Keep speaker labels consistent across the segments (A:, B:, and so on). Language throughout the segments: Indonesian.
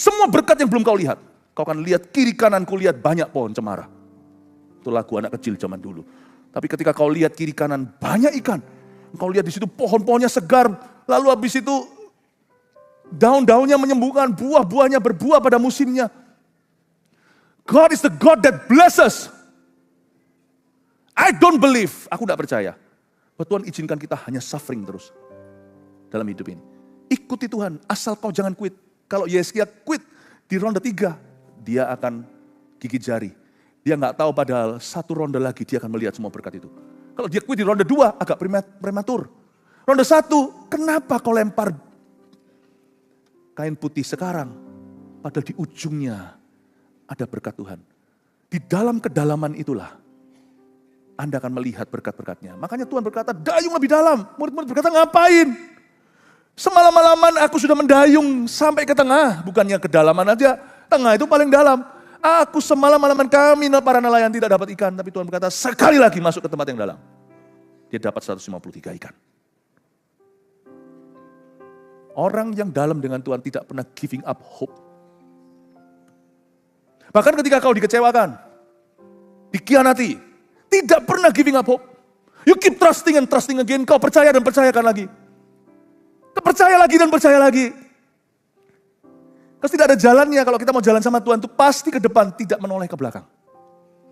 A: Semua berkat yang belum kau lihat. Kau akan lihat kiri kananku, lihat banyak pohon cemara. Itu lagu anak kecil zaman dulu. Tapi ketika kau lihat kiri kanan banyak ikan. Kau lihat di situ pohon-pohonnya segar. Lalu habis itu daun-daunnya menyembuhkan, buah-buahnya berbuah pada musimnya. God is the God that blesses. I don't believe, aku tidak percaya. Bahwa Tuhan izinkan kita hanya suffering terus dalam hidup ini. Ikuti Tuhan, asal kau jangan quit. Kalau Yeskia quit di ronde 3, dia akan gigit jari. Dia nggak tahu padahal satu ronde lagi dia akan melihat semua berkat itu. Kalau dia quit di ronde 2, agak prematur. Ronde 1, kenapa kau lempar kain putih sekarang? Padahal di ujungnya ada berkat Tuhan. Di dalam kedalaman itulah Anda akan melihat berkat-berkatnya. Makanya Tuhan berkata, dayung lebih dalam. Murid-murid berkata, ngapain? Semalam-malaman aku sudah mendayung sampai ke tengah. Bukannya kedalaman aja, tengah itu paling dalam. Aku semalam-malaman kami para nelayan tidak dapat ikan. Tapi Tuhan berkata, sekali lagi masuk ke tempat yang dalam. Dia dapat 153 ikan. Orang yang dalam dengan Tuhan tidak pernah giving up hope. Bahkan ketika kau dikecewakan, dikhianati, tidak pernah giving up hope. You keep trusting and trusting again. Kau percaya dan percayakan lagi. Percaya lagi dan percaya lagi. Terus tidak ada jalannya kalau kita mau jalan sama Tuhan itu pasti ke depan, tidak menoleh ke belakang.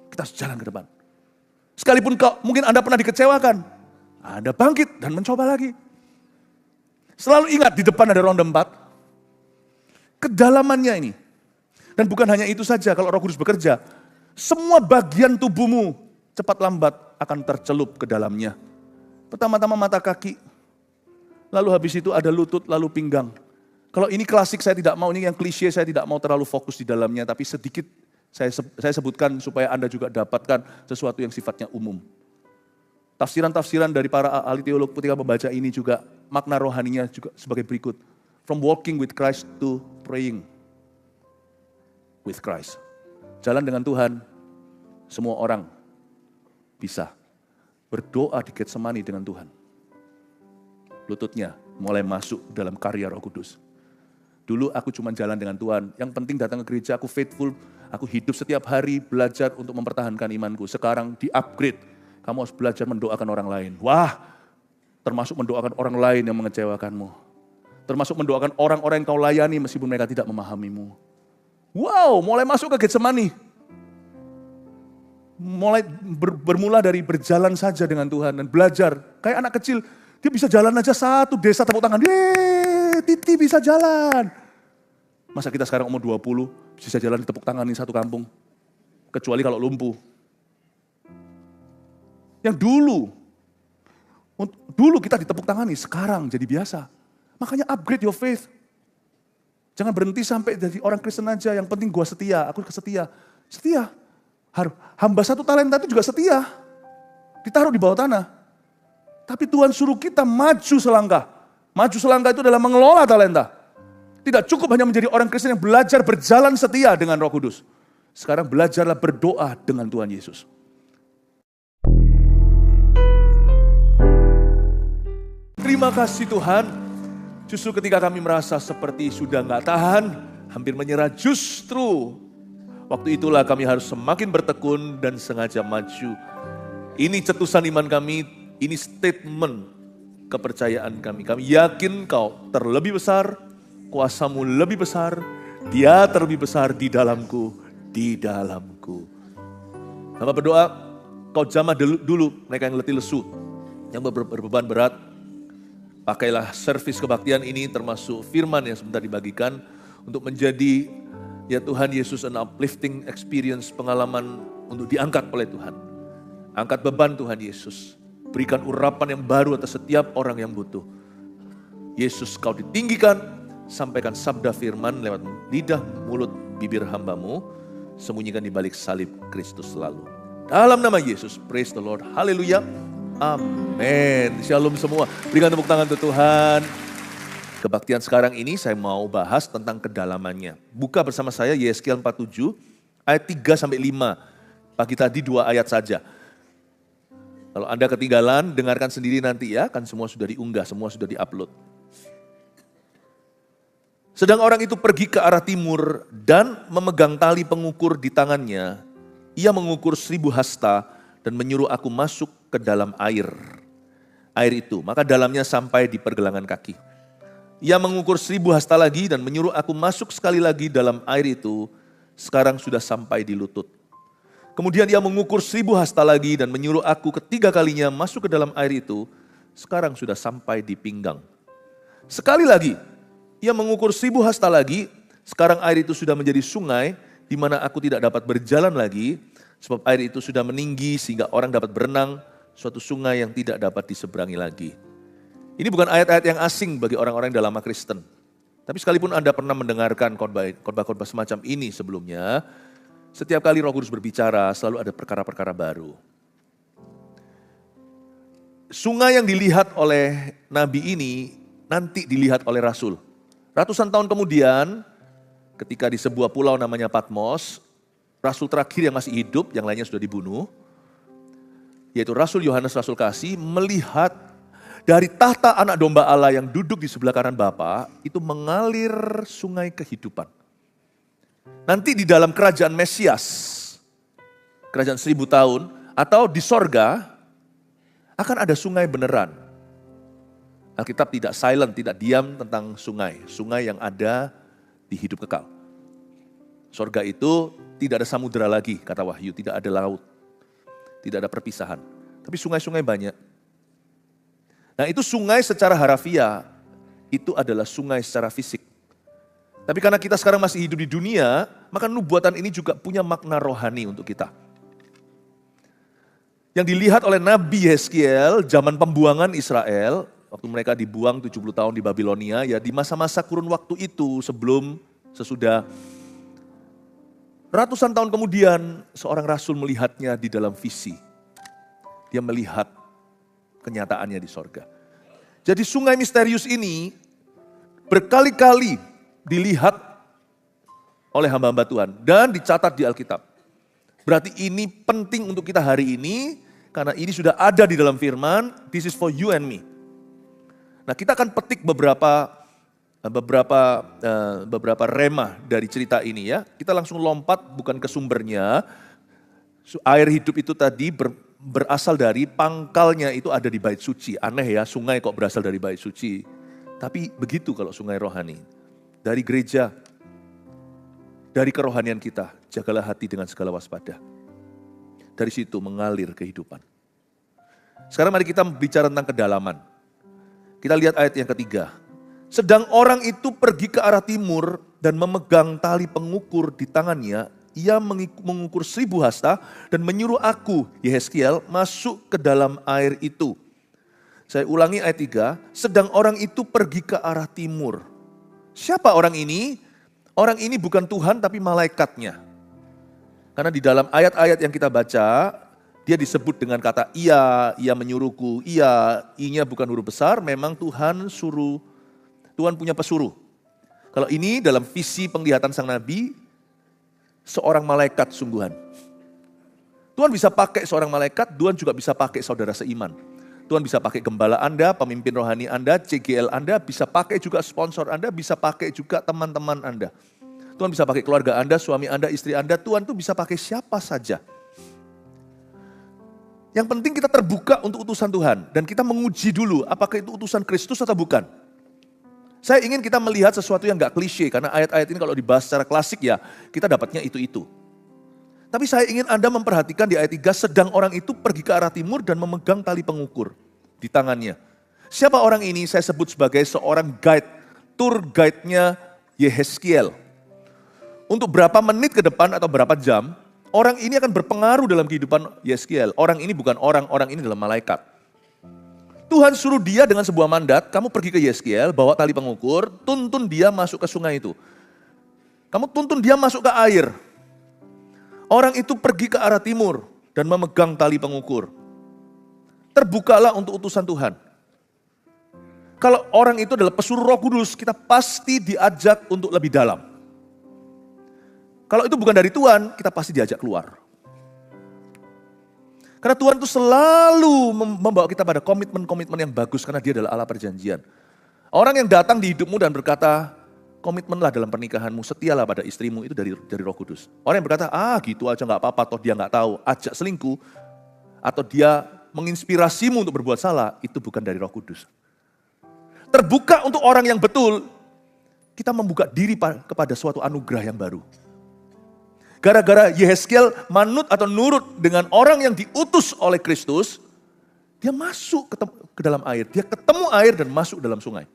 A: Kita harus jalan ke depan. Sekalipun mungkin Anda pernah dikecewakan, Anda bangkit dan mencoba lagi. Selalu ingat di depan ada ronde 4. Kedalamannya ini. Dan bukan hanya itu saja, kalau Roh Kudus bekerja, semua bagian tubuhmu cepat lambat akan tercelup ke dalamnya. Pertama-tama mata kaki, lalu habis itu ada lutut, lalu pinggang. Kalau ini klasik saya tidak mau, ini yang klise saya tidak mau terlalu fokus di dalamnya, tapi sedikit saya sebutkan supaya Anda juga dapatkan sesuatu yang sifatnya umum. Tafsiran-tafsiran dari para ahli teolog ketika membaca ini juga makna rohaninya juga sebagai berikut. From walking with Christ to praying with Christ. Jalan dengan Tuhan, semua orang bisa berdoa di Getsemani dengan Tuhan. Lututnya mulai masuk dalam karya Roh Kudus. Dulu aku cuma jalan dengan Tuhan, yang penting datang ke gereja, aku faithful, aku hidup setiap hari belajar untuk mempertahankan imanku. Sekarang di-upgrade, kamu harus belajar mendoakan orang lain. Wah, termasuk mendoakan orang lain yang mengecewakanmu. Termasuk mendoakan orang-orang yang kau layani meskipun mereka tidak memahamimu. Wow, mulai masuk ke Getsemani. Mulai bermula dari berjalan saja dengan Tuhan dan belajar. Kayak anak kecil, dia bisa jalan aja satu desa tepuk tangan. Yeay, Titi bisa jalan. Masa kita sekarang umur 20, bisa jalan di tepuk tangan di satu kampung. Kecuali kalau lumpuh. Yang dulu kita ditepuk tangani, sekarang jadi biasa. Makanya upgrade your faith. Jangan berhenti sampai jadi orang Kristen aja, yang penting gua setia, aku setia. Setia. Hamba 1 talenta itu juga setia. Ditaruh di bawah tanah. Tapi Tuhan suruh kita maju selangkah. Maju selangkah itu adalah mengelola talenta. Tidak cukup hanya menjadi orang Kristen yang belajar berjalan setia dengan Roh Kudus. Sekarang belajarlah berdoa dengan Tuhan Yesus. Terima kasih Tuhan. Justru ketika kami merasa seperti sudah gak tahan, hampir menyerah, justru waktu itulah kami harus semakin bertekun dan sengaja maju. Ini cetusan iman kami, ini statement kepercayaan kami. Kami yakin Kau terlebih besar, kuasamu lebih besar, Dia terlebih besar di dalamku, di dalamku. Hamba berdoa, Kau jamah dulu mereka yang letih lesu, yang berbeban berat. Pakailah servis kebaktian ini termasuk firman yang sebentar dibagikan untuk menjadi ya Tuhan Yesus an uplifting experience, pengalaman untuk diangkat oleh Tuhan. Angkat beban Tuhan Yesus. Berikan urapan yang baru atas setiap orang yang butuh. Yesus Kau ditinggikan, sampaikan sabda firman lewat lidah, mulut, bibir hambamu, sembunyikan di balik salib Kristus selalu. Dalam nama Yesus, praise the Lord, haleluya, amin. Shalom semua, berikan tepuk tangan untuk Tuhan. Kebaktian sekarang ini saya mau bahas tentang kedalamannya. Buka bersama saya Yeskiel 47 ayat 3-5. Pagi tadi 2 ayat saja. Kalau Anda ketinggalan, dengarkan sendiri nanti ya, kan semua sudah diunggah, semua sudah diupload. Sedang orang itu pergi ke arah timur dan memegang tali pengukur di tangannya. Ia mengukur 1000 hasta dan menyuruh aku masuk ke dalam air. Air itu, maka dalamnya sampai di pergelangan kaki. Ia mengukur 1000 hasta lagi dan menyuruh aku masuk sekali lagi dalam air itu. Sekarang sudah sampai di lutut. Kemudian ia mengukur 1000 hasta lagi dan menyuruh aku ketiga kalinya masuk ke dalam air itu. Sekarang sudah sampai di pinggang. Sekali lagi, ia mengukur 1000 hasta lagi. Sekarang air itu sudah menjadi sungai di mana aku tidak dapat berjalan lagi. Sebab air itu sudah meninggi sehingga orang dapat berenang. Suatu sungai yang tidak dapat diseberangi lagi. Ini bukan ayat-ayat yang asing bagi orang-orang dalam Kristen. Tapi sekalipun Anda pernah mendengarkan khotbah-khotbah semacam ini sebelumnya, setiap kali Roh Kudus berbicara selalu ada perkara-perkara baru. Sungai yang dilihat oleh Nabi ini nanti dilihat oleh Rasul. Ratusan tahun kemudian ketika di sebuah pulau namanya Patmos, Rasul terakhir yang masih hidup, yang lainnya sudah dibunuh, yaitu Rasul Yohanes Rasul Kasih melihat dari tahta anak domba Allah yang duduk di sebelah kanan Bapa itu mengalir sungai kehidupan. Nanti di dalam kerajaan Mesias, kerajaan 1000 tahun, atau di sorga, akan ada sungai beneran. Alkitab tidak silent, tidak diam tentang sungai. Sungai yang ada di hidup kekal. Sorga itu tidak ada samudera lagi, kata Wahyu, tidak ada laut. Tidak ada perpisahan. Tapi sungai-sungai banyak. Nah itu sungai secara harafiah, itu adalah sungai secara fisik. Tapi karena kita sekarang masih hidup di dunia, maka nubuatan ini juga punya makna rohani untuk kita. Yang dilihat oleh Nabi Yeskiel, zaman pembuangan Israel, waktu mereka dibuang 70 tahun di Babilonia, ya di masa-masa kurun waktu itu sesudah ratusan tahun kemudian seorang rasul melihatnya di dalam visi. Dia melihat kenyataannya di sorga. Jadi sungai misterius ini berkali-kali dilihat oleh hamba-hamba Tuhan dan dicatat di Alkitab. Berarti ini penting untuk kita hari ini karena ini sudah ada di dalam firman, this is for you and me. Nah kita akan petik beberapa remah dari cerita ini ya. Kita langsung lompat bukan ke sumbernya. Air hidup itu tadi berasal dari pangkalnya itu ada di bait suci. Aneh ya, sungai kok berasal dari bait suci. Tapi begitu kalau sungai rohani. Dari gereja, dari kerohanian kita, jagalah hati dengan segala waspada. Dari situ mengalir kehidupan. Sekarang mari kita bicara tentang kedalaman. Kita lihat ayat yang ketiga. Sedang orang itu pergi ke arah timur dan memegang tali pengukur di tangannya. Ia mengukur 1000 hasta dan menyuruh aku, Yeskiel, masuk ke dalam air itu. Saya ulangi ayat 3. Sedang orang itu pergi ke arah timur. Siapa orang ini? Orang ini bukan Tuhan tapi malaikatnya. Karena di dalam ayat-ayat yang kita baca, dia disebut dengan kata ia menyuruhku, i-nya bukan huruf besar, memang Tuhan suruh. Tuhan punya pesuruh. Kalau ini dalam visi penglihatan sang nabi, seorang malaikat sungguhan. Tuhan bisa pakai seorang malaikat, Tuhan juga bisa pakai saudara seiman. Tuhan bisa pakai gembala Anda, pemimpin rohani Anda, CGL Anda, bisa pakai juga sponsor Anda, bisa pakai juga teman-teman Anda. Tuhan bisa pakai keluarga Anda, suami Anda, istri Anda, Tuhan tuh bisa pakai siapa saja. Yang penting kita terbuka untuk utusan Tuhan. Dan kita menguji dulu apakah itu utusan Kristus atau bukan. Saya ingin kita melihat sesuatu yang gak klise, karena ayat-ayat ini kalau dibahas secara klasik ya, kita dapatnya itu-itu. Tapi saya ingin Anda memperhatikan di ayat 3, sedang orang itu pergi ke arah timur dan memegang tali pengukur di tangannya. Siapa orang ini? Saya sebut sebagai seorang guide, tour guide-nya Yeskiel. Untuk berapa menit ke depan atau berapa jam, orang ini akan berpengaruh dalam kehidupan Yeskiel. Orang ini bukan orang ini adalah malaikat. Tuhan suruh dia dengan sebuah mandat, kamu pergi ke Yeskiel, bawa tali pengukur, tuntun dia masuk ke sungai itu. Kamu tuntun dia masuk ke air. Orang itu pergi ke arah timur dan memegang tali pengukur. Terbukalah untuk utusan Tuhan. Kalau orang itu adalah pesuruh Roh Kudus, kita pasti diajak untuk lebih dalam. Kalau itu bukan dari Tuhan, kita pasti diajak keluar. Karena Tuhan itu selalu membawa kita pada komitmen-komitmen yang bagus karena dia adalah Allah perjanjian. Orang yang datang di hidupmu dan berkata, komitmenlah dalam pernikahanmu, setialah pada istrimu, itu dari Roh Kudus. Orang yang berkata, gitu aja nggak apa-apa, toh dia nggak tahu, ajak selingkuh, atau dia menginspirasimu untuk berbuat salah, itu bukan dari Roh Kudus. Terbuka untuk orang yang betul, kita membuka diri kepada suatu anugerah yang baru. Gara-gara Yehezkiel manut atau nurut dengan orang yang diutus oleh Kristus, dia masuk ke dalam air, dia ketemu air dan masuk dalam sungai.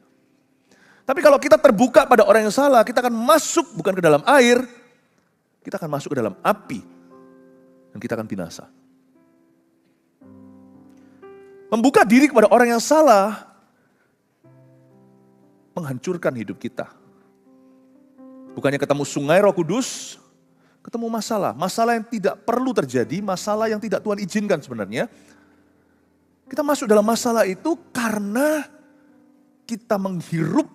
A: Tapi kalau kita terbuka pada orang yang salah, kita akan masuk bukan ke dalam air, kita akan masuk ke dalam api, dan kita akan binasa. Membuka diri kepada orang yang salah, menghancurkan hidup kita. Bukannya ketemu sungai Roh Kudus, ketemu masalah. Masalah yang tidak perlu terjadi, masalah yang tidak Tuhan izinkan sebenarnya. Kita masuk dalam masalah itu karena kita menghirup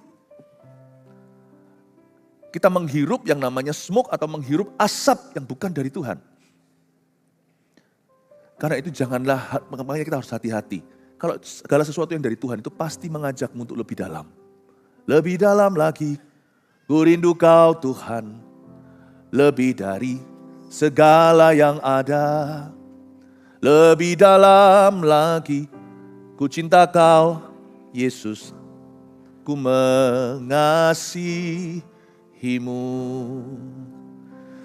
A: yang namanya smoke atau menghirup asap yang bukan dari Tuhan. Karena itu makanya kita harus hati-hati. Kalau segala sesuatu yang dari Tuhan itu pasti mengajakmu untuk lebih dalam. Lebih dalam lagi, ku rindu Kau Tuhan, lebih dari segala yang ada. Lebih dalam lagi, ku cinta Kau, Yesus, ku mengasihimu.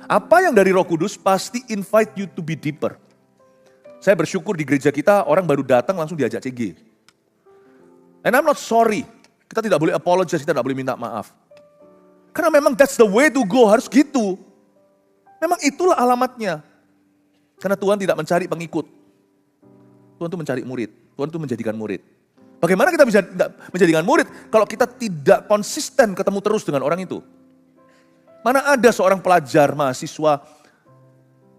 A: Apa yang dari Roh Kudus pasti invite you to be deeper. Saya bersyukur di gereja kita orang baru datang langsung diajak CG. And I'm not sorry. Kita tidak boleh apologize, kita tidak boleh minta maaf. Karena memang that's the way to go, harus gitu. Memang itulah alamatnya. Karena Tuhan tidak mencari pengikut. Tuhan itu mencari murid. Tuhan itu menjadikan murid. Bagaimana kita bisa menjadikan murid kalau kita tidak konsisten ketemu terus dengan orang itu? Mana ada seorang pelajar, mahasiswa,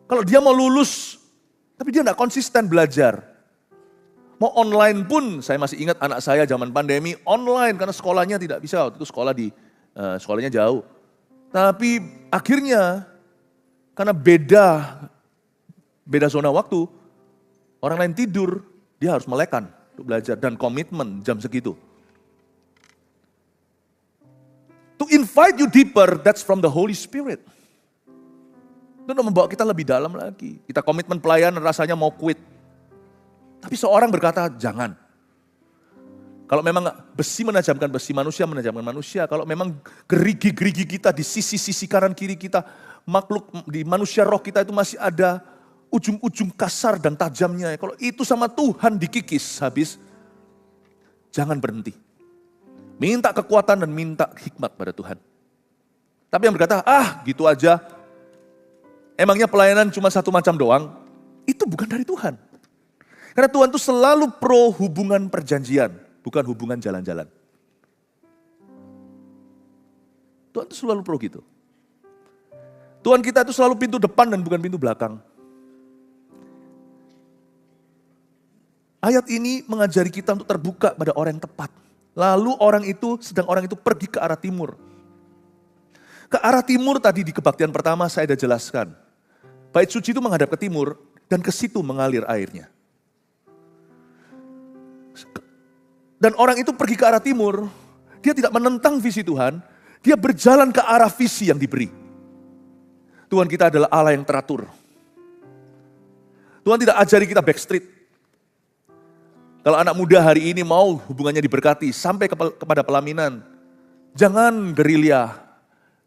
A: kalau dia mau lulus, tapi dia tidak konsisten belajar. Mau online pun, saya masih ingat anak saya zaman pandemi, online karena sekolahnya tidak bisa, waktu itu sekolahnya jauh. Tapi akhirnya, karena beda zona waktu, orang lain tidur, dia harus melekan untuk belajar dan komitmen jam segitu. To invite you deeper, that's from the Holy Spirit. Itu untuk membawa kita lebih dalam lagi. Kita komitmen pelayanan rasanya mau quit. Tapi seorang berkata, jangan. Kalau memang besi menajamkan besi, manusia menajamkan manusia. Kalau memang gerigi-gerigi kita di sisi-sisi kanan kiri kita, makhluk di manusia roh kita itu masih ada ujung-ujung kasar dan tajamnya. Kalau itu sama Tuhan dikikis habis, jangan berhenti. Minta kekuatan dan minta hikmat pada Tuhan. Tapi yang berkata, gitu aja. Emangnya pelayanan cuma satu macam doang? Itu bukan dari Tuhan. Karena Tuhan itu selalu pro hubungan perjanjian, bukan hubungan jalan-jalan. Tuhan itu selalu pro gitu. Tuhan kita itu selalu pintu depan dan bukan pintu belakang. Ayat ini mengajari kita untuk terbuka pada orang yang tepat. Lalu orang itu pergi ke arah timur. Ke arah timur tadi di kebaktian pertama saya sudah jelaskan. Bait suci itu menghadap ke timur dan ke situ mengalir airnya. Dan orang itu pergi ke arah timur, dia tidak menentang visi Tuhan, dia berjalan ke arah visi yang diberi. Tuhan kita adalah Allah yang teratur. Tuhan tidak ajari kita backstreet. Kalau anak muda hari ini mau hubungannya diberkati sampai kepada pelaminan, jangan gerilya,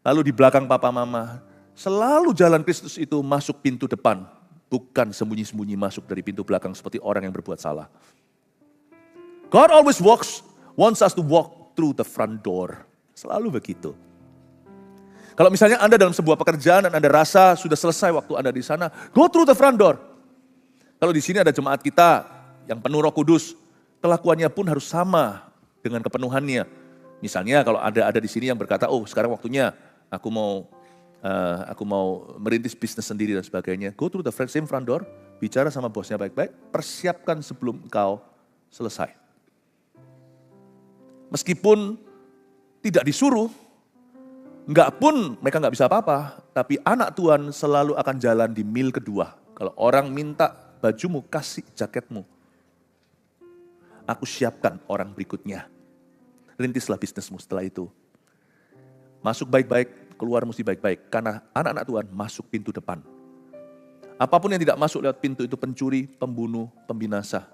A: lalu di belakang papa mama. Selalu jalan Kristus itu masuk pintu depan, bukan sembunyi-sembunyi masuk dari pintu belakang seperti orang yang berbuat salah. God always wants us to walk through the front door. Selalu begitu. Kalau misalnya Anda dalam sebuah pekerjaan dan Anda rasa sudah selesai waktu Anda di sana, go through the front door. Kalau di sini ada jemaat kita yang penuh Roh Kudus, kelakuannya pun harus sama dengan kepenuhannya. Misalnya kalau ada di sini yang berkata, sekarang waktunya aku mau merintis bisnis sendiri dan sebagainya. Go through the same front door, bicara sama bosnya baik-baik, persiapkan sebelum engkau selesai. Meskipun tidak disuruh, mereka nggak bisa apa-apa, tapi anak Tuhan selalu akan jalan di mil kedua. Kalau orang minta bajumu, kasih jaketmu. Aku siapkan orang berikutnya. Rintislah bisnismu setelah itu. Masuk baik-baik, keluar mesti baik-baik. Karena anak-anak Tuhan masuk pintu depan. Apapun yang tidak masuk lewat pintu itu pencuri, pembunuh, pembinasa.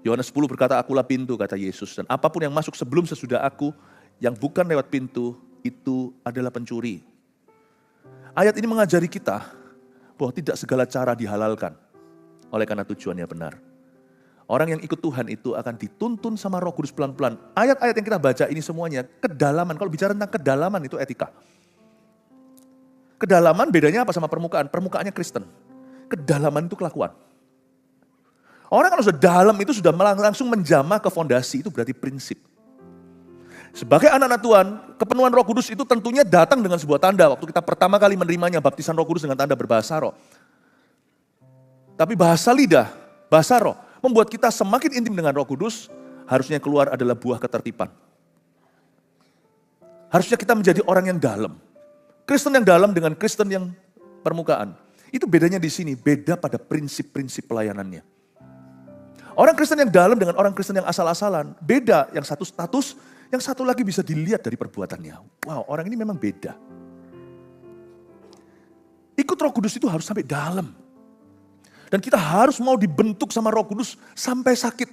A: Yohanes 10 berkata, akulah pintu, kata Yesus. Dan apapun yang masuk sebelum sesudah aku, yang bukan lewat pintu, itu adalah pencuri. Ayat ini mengajari kita bahwa tidak segala cara dihalalkan. Oleh karena tujuannya benar. Orang yang ikut Tuhan itu akan dituntun sama Roh Kudus pelan-pelan. Ayat-ayat yang kita baca ini semuanya kedalaman. Kalau bicara tentang kedalaman itu etika. Kedalaman bedanya apa sama permukaan? Permukaannya Kristen. Kedalaman itu kelakuan. Orang kalau sudah dalam itu sudah langsung menjamah ke fondasi, itu berarti prinsip. Sebagai anak-anak Tuhan, kepenuhan Roh Kudus itu tentunya datang dengan sebuah tanda. Waktu kita pertama kali menerimanya, baptisan Roh Kudus dengan tanda berbahasa roh. Tapi bahasa lidah, bahasa roh, membuat kita semakin intim dengan Roh Kudus, harusnya keluar adalah buah ketertiban. Harusnya kita menjadi orang yang dalam. Kristen yang dalam dengan Kristen yang permukaan. Itu bedanya di sini, beda pada prinsip-prinsip pelayanannya. Orang Kristen yang dalam dengan orang Kristen yang asal-asalan, beda. Yang satu status, yang satu lagi bisa dilihat dari perbuatannya. Wow, orang ini memang beda. Ikut Roh Kudus itu harus sampai dalam. Dan kita harus mau dibentuk sama Roh Kudus sampai sakit.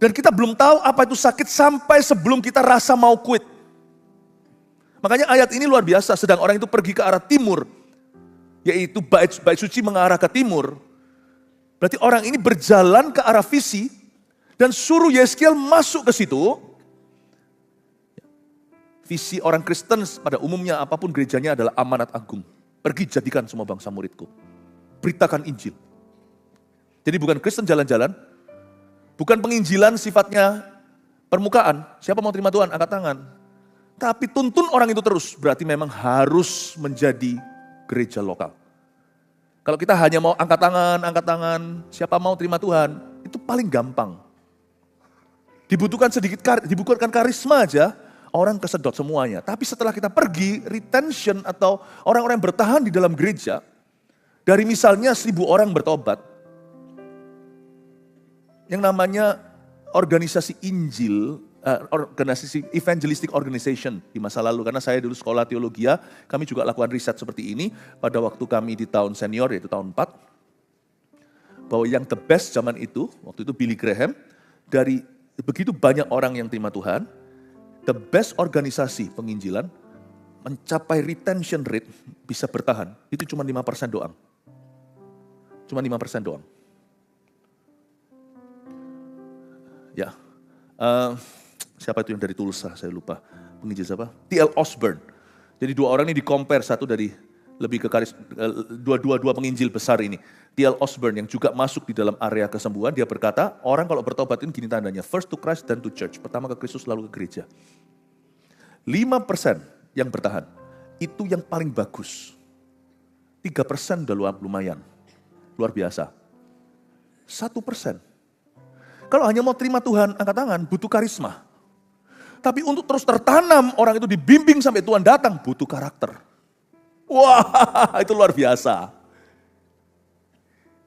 A: Dan kita belum tahu apa itu sakit sampai sebelum kita rasa mau quit. Makanya ayat ini luar biasa, sedang orang itu pergi ke arah timur, yaitu bait suci mengarah ke timur. Berarti orang ini berjalan ke arah visi dan suruh Yeskiel masuk ke situ. Visi orang Kristen pada umumnya apapun gerejanya adalah amanat agung. Pergi jadikan semua bangsa muridku. Beritakan Injil. Jadi bukan Kristen jalan-jalan, bukan penginjilan sifatnya permukaan. Siapa mau terima Tuhan? Angkat tangan. Tapi tuntun orang itu terus, berarti memang harus menjadi gereja lokal. Kalau kita hanya mau angkat tangan, siapa mau terima Tuhan, itu paling gampang. Dibutuhkan dibutuhkan karisma aja, orang kesedot semuanya. Tapi setelah kita pergi, retention atau orang-orang yang bertahan di dalam gereja, dari misalnya 1.000 orang bertobat, yang namanya organisasi Injil, organisasi evangelistic organization di masa lalu, karena saya dulu sekolah teologi, kami juga lakukan riset seperti ini pada waktu kami di tahun senior, yaitu tahun 4, bahwa yang the best zaman itu, waktu itu Billy Graham, dari begitu banyak orang yang terima Tuhan, the best organisasi penginjilan, mencapai retention rate, bisa bertahan, itu cuma 5% doang. Cuma 5% doang. Ya, siapa itu yang dari Tulsa, saya lupa. Penginjil siapa? T.L. Osborne. Jadi dua orang ini di-compare, satu dari lebih ke dua penginjil besar ini. T.L. Osborne yang juga masuk di dalam area kesembuhan, dia berkata, orang kalau bertobat ini gini tandanya, first to Christ then to church. Pertama ke Kristus lalu ke gereja. 5% yang bertahan, itu yang paling bagus. 3% udah lumayan, luar biasa. 1%. Kalau hanya mau terima Tuhan, angkat tangan, butuh karisma. Tapi untuk terus tertanam, orang itu dibimbing sampai Tuhan datang, butuh karakter. Wah, itu luar biasa.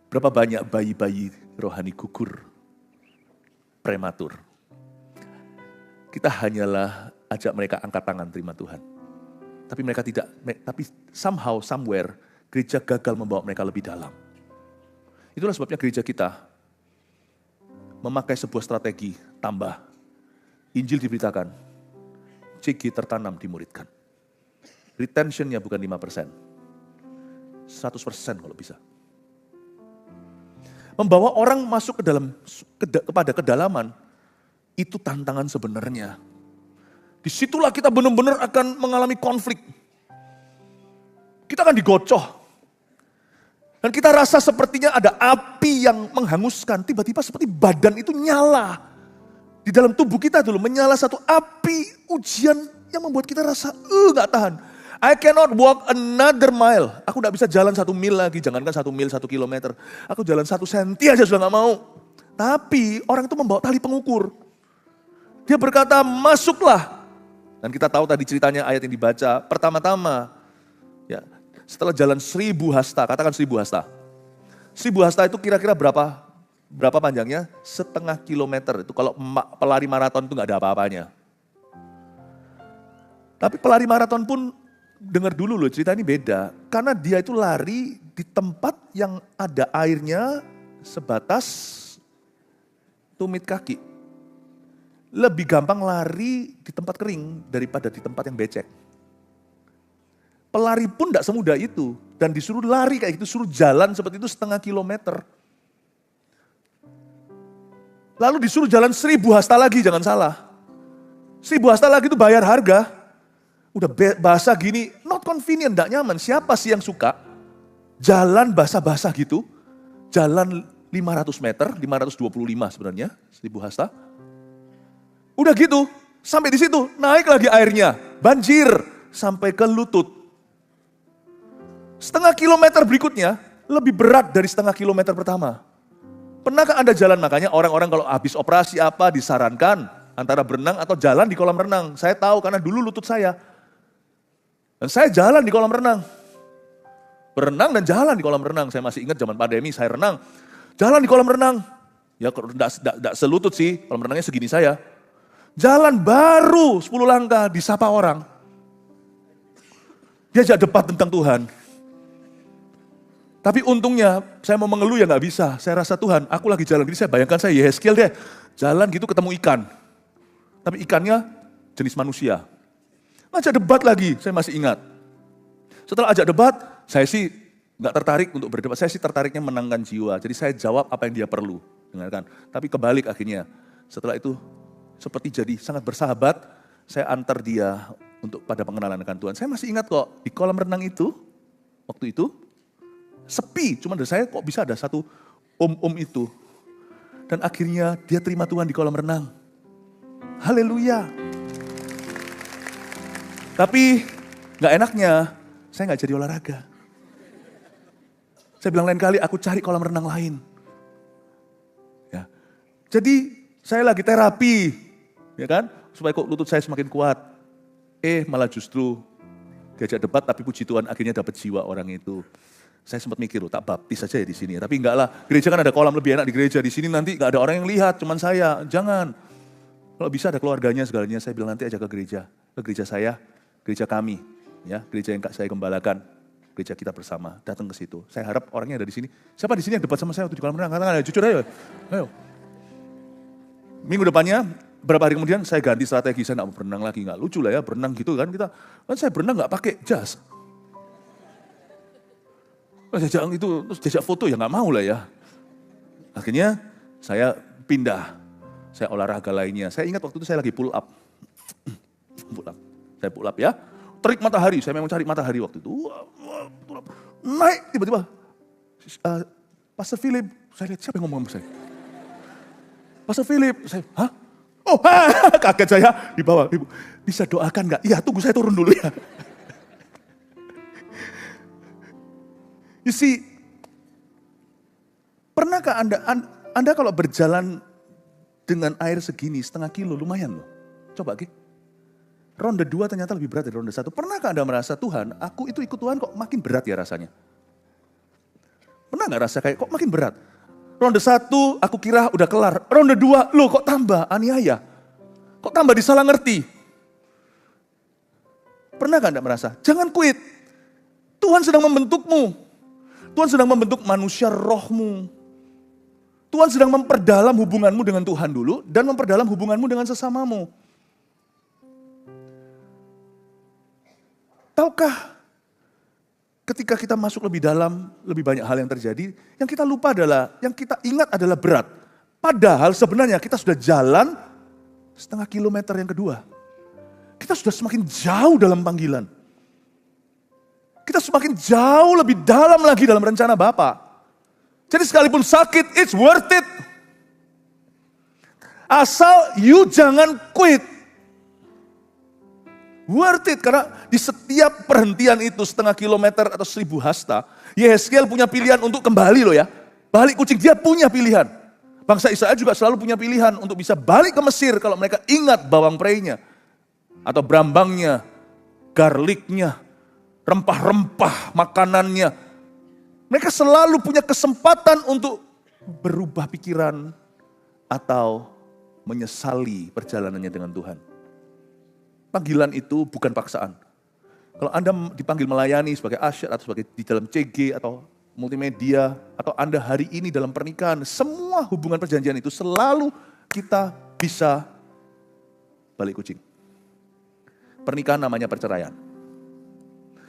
A: Berapa banyak bayi-bayi rohani gugur, prematur. Kita hanyalah ajak mereka angkat tangan terima Tuhan. Tapi mereka tidak, tapi somehow, somewhere, gereja gagal membawa mereka lebih dalam. Itulah sebabnya gereja kita memakai sebuah strategi tambah. Injil diberitakan, CG tertanam dimuridkan. Retentionnya bukan 5%, 100% kalau bisa. Membawa orang masuk ke dalam kepada kedalaman, itu tantangan sebenarnya. Disitulah kita benar-benar akan mengalami konflik. Kita akan digocoh. Dan kita rasa sepertinya ada api yang menghanguskan. Tiba-tiba seperti badan itu nyala. Di dalam tubuh kita dulu menyala satu api ujian yang membuat kita rasa gak tahan. I cannot walk another mile. Aku gak bisa jalan 1 mil lagi. Jangankan 1 mil, 1 kilometer. Aku jalan 1 senti aja sudah gak mau. Tapi orang itu membawa tali pengukur. Dia berkata masuklah. Dan kita tahu tadi ceritanya ayat yang dibaca. Pertama-tama ya, setelah jalan 1.000 hasta, katakan 1.000 hasta. 1.000 hasta itu kira-kira berapa panjangnya? 0,5 kilometer. Itu kalau pelari maraton itu gak ada apa-apanya. Tapi pelari maraton pun dengar dulu loh, cerita ini beda. Karena dia itu lari di tempat yang ada airnya sebatas tumit kaki. Lebih gampang lari di tempat kering daripada di tempat yang becek. Pelari pun tidak semudah itu. Dan disuruh lari kayak gitu, suruh jalan seperti itu 0,5 kilometer. Lalu disuruh jalan 1.000 hasta lagi, jangan salah. 1.000 hasta lagi itu bayar harga. Udah basah gini, not convenient, gak nyaman. Siapa sih yang suka jalan basah-basah gitu? Jalan 500 meter, 525 sebenarnya, 1.000 hasta. Udah gitu, sampai di situ naik lagi airnya, banjir sampai ke lutut. 0,5 kilometer berikutnya lebih berat dari 0,5 kilometer pertama. Pernahkah Anda jalan? Makanya orang-orang kalau habis operasi apa disarankan antara berenang atau jalan di kolam renang. Saya tahu karena dulu lutut saya. Dan saya jalan di kolam renang. Berenang dan jalan di kolam renang. Saya masih ingat zaman pandemi saya renang. Jalan di kolam renang. Ya tidak selutut sih, kolam renangnya segini saya. Jalan baru 10 langkah disapa orang. Diajak debat tentang Tuhan. Tapi untungnya saya mau mengeluh ya gak bisa. Saya rasa Tuhan, aku lagi jalan gini, saya bayangkan saya Yehezkiel deh. Jalan gitu ketemu ikan. Tapi ikannya jenis manusia. Ajak debat lagi, saya masih ingat. Setelah ajak debat, saya sih gak tertarik untuk berdebat. Saya sih tertariknya menangkan jiwa. Jadi saya jawab apa yang dia perlu. Dengarkan. Tapi kebalik akhirnya. Setelah itu seperti jadi sangat bersahabat, saya antar dia untuk pada pengenalan akan Tuhan. Saya masih ingat kok, di kolam renang itu, waktu itu, sepi, cuma dari saya kok bisa ada satu om-om itu. Dan akhirnya dia terima Tuhan di kolam renang. Haleluya. Tapi gak enaknya, saya gak jadi olahraga. Saya bilang lain kali aku cari kolam renang lain. Ya. Jadi saya lagi terapi, ya kan? Supaya kok lutut saya semakin kuat. Malah justru diajak debat tapi puji Tuhan akhirnya dapat jiwa orang itu. Saya sempat mikir, tak baptis saja ya di sini. Tapi enggak lah, gereja kan ada kolam lebih enak di gereja. Di sini nanti enggak ada orang yang lihat, cuman saya. Jangan. Kalau bisa ada keluarganya segalanya, saya bilang nanti aja ke gereja saya, gereja kami. Ya, gereja yang saya gembalakan, gereja kita bersama, datang ke situ. Saya harap orangnya ada di sini. Siapa di sini yang debat sama saya waktu di kolam renang? Katakan ayo, jujur ayo. Ayo. Minggu depannya, berapa hari kemudian saya ganti strategi, saya enggak mau berenang lagi. Enggak lucu lah ya, berenang gitu kan. Kan saya berenang enggak pakai jas. Terus jajak foto ya nggak mau lah ya. Akhirnya saya pindah, saya olahraga lainnya. Saya ingat waktu itu saya lagi pull up. Saya pull up ya, terik matahari, saya memang cari matahari waktu itu. Naik tiba-tiba, Pastor Philip, saya lihat siapa yang ngomong sama saya. Pastor Philip, saya, hah? Oh, kaget saya di bawah. Ibu, bisa doakan nggak? Iya, tunggu saya turun dulu ya. You see, pernahkah Anda kalau berjalan dengan air segini, 0,5 kilo, lumayan loh. Coba Ki. Ronde 2 ternyata lebih berat dari ronde 1. Pernahkah Anda merasa, Tuhan, aku itu ikut Tuhan kok makin berat ya rasanya? Pernah gak rasa kayak kok makin berat? Ronde 1 aku kira udah kelar. Ronde 2, loh kok tambah aniaya? Kok tambah disalah ngerti? Pernah gak Anda merasa? Jangan quit. Tuhan sedang membentukmu. Tuhan sedang membentuk manusia rohmu. Tuhan sedang memperdalam hubunganmu dengan Tuhan dulu dan memperdalam hubunganmu dengan sesamamu. Tahukah ketika kita masuk lebih dalam, lebih banyak hal yang terjadi, yang kita lupa adalah, yang kita ingat adalah berat. Padahal sebenarnya kita sudah jalan 0,5 kilometer yang kedua. Kita sudah semakin jauh dalam panggilan. Kita semakin jauh lebih dalam lagi dalam rencana Bapa. Jadi sekalipun sakit, it's worth it. Asal you jangan quit. Worth it, karena di setiap perhentian itu 0,5 kilometer atau 1.000 hasta, Yehezkiel punya pilihan untuk kembali loh ya. Balik kucing, dia punya pilihan. Bangsa Israel juga selalu punya pilihan untuk bisa balik ke Mesir kalau mereka ingat bawang prainya. Atau brambangnya, garliknya, rempah-rempah makanannya. Mereka selalu punya kesempatan untuk berubah pikiran atau menyesali perjalanannya dengan Tuhan. panggilan itu bukan paksaan. Kalau Anda dipanggil melayani sebagai asyar atau sebagai di dalam CG atau multimedia, atau Anda hari ini dalam pernikahan, semua hubungan perjanjian itu selalu kita bisa balik kucing. Pernikahan namanya perceraian.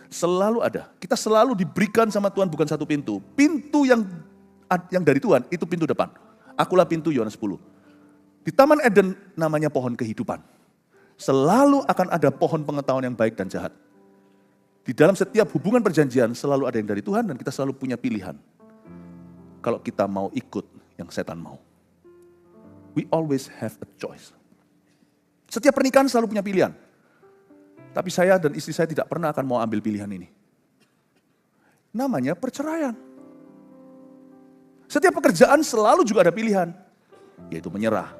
A: Selalu ada. Kita selalu diberikan sama Tuhan bukan satu pintu. Pintu yang dari Tuhan itu pintu depan. Akulah pintu, Yohanes 10. Di Taman Eden namanya pohon kehidupan. Selalu akan ada pohon pengetahuan yang baik dan jahat. Di dalam setiap hubungan perjanjian selalu ada yang dari Tuhan dan kita selalu punya pilihan. Kalau kita mau ikut yang setan mau. We always have a choice. Setiap pernikahan selalu punya pilihan. Tapi saya dan istri saya tidak pernah akan mau ambil pilihan ini. Namanya perceraian. Setiap pekerjaan selalu juga ada pilihan. Yaitu menyerah.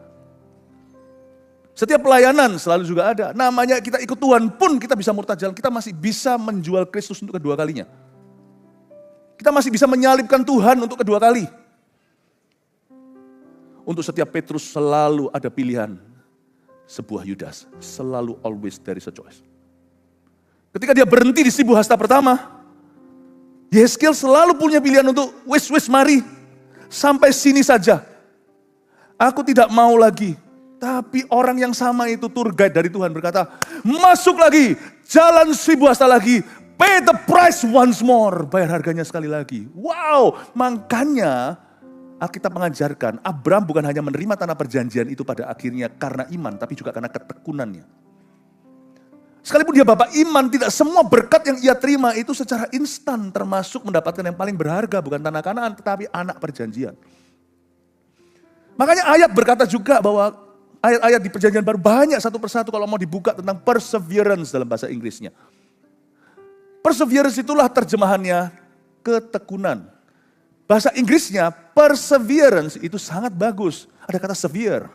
A: Setiap pelayanan selalu juga ada. Namanya kita ikut Tuhan pun kita bisa murtad jalan. Kita masih bisa menjual Kristus untuk kedua kalinya. Kita masih bisa menyalibkan Tuhan untuk kedua kali. Untuk setiap Petrus selalu ada pilihan. Sebuah Yudas. Selalu always there is a choice. Ketika dia berhenti di Sibu Hasta pertama. Yeskel selalu punya pilihan untuk wis mari. Sampai sini saja. Aku tidak mau lagi. Tapi orang yang sama itu tour guide dari Tuhan berkata, masuk lagi, jalan 1000 hasta lagi, pay the price once more, bayar harganya sekali lagi. Wow, makanya Alkitab mengajarkan, Abraham bukan hanya menerima tanah perjanjian itu pada akhirnya karena iman, tapi juga karena ketekunannya. Sekalipun dia bapak iman, tidak semua berkat yang ia terima itu secara instan, termasuk mendapatkan yang paling berharga, bukan tanah Kanaan, tetapi anak perjanjian. Makanya ayat berkata juga bahwa ayat-ayat di perjanjian baru banyak satu persatu kalau mau dibuka tentang perseverance dalam bahasa Inggrisnya. Perseverance itulah terjemahannya ketekunan. Bahasa Inggrisnya perseverance itu sangat bagus. Ada kata severe.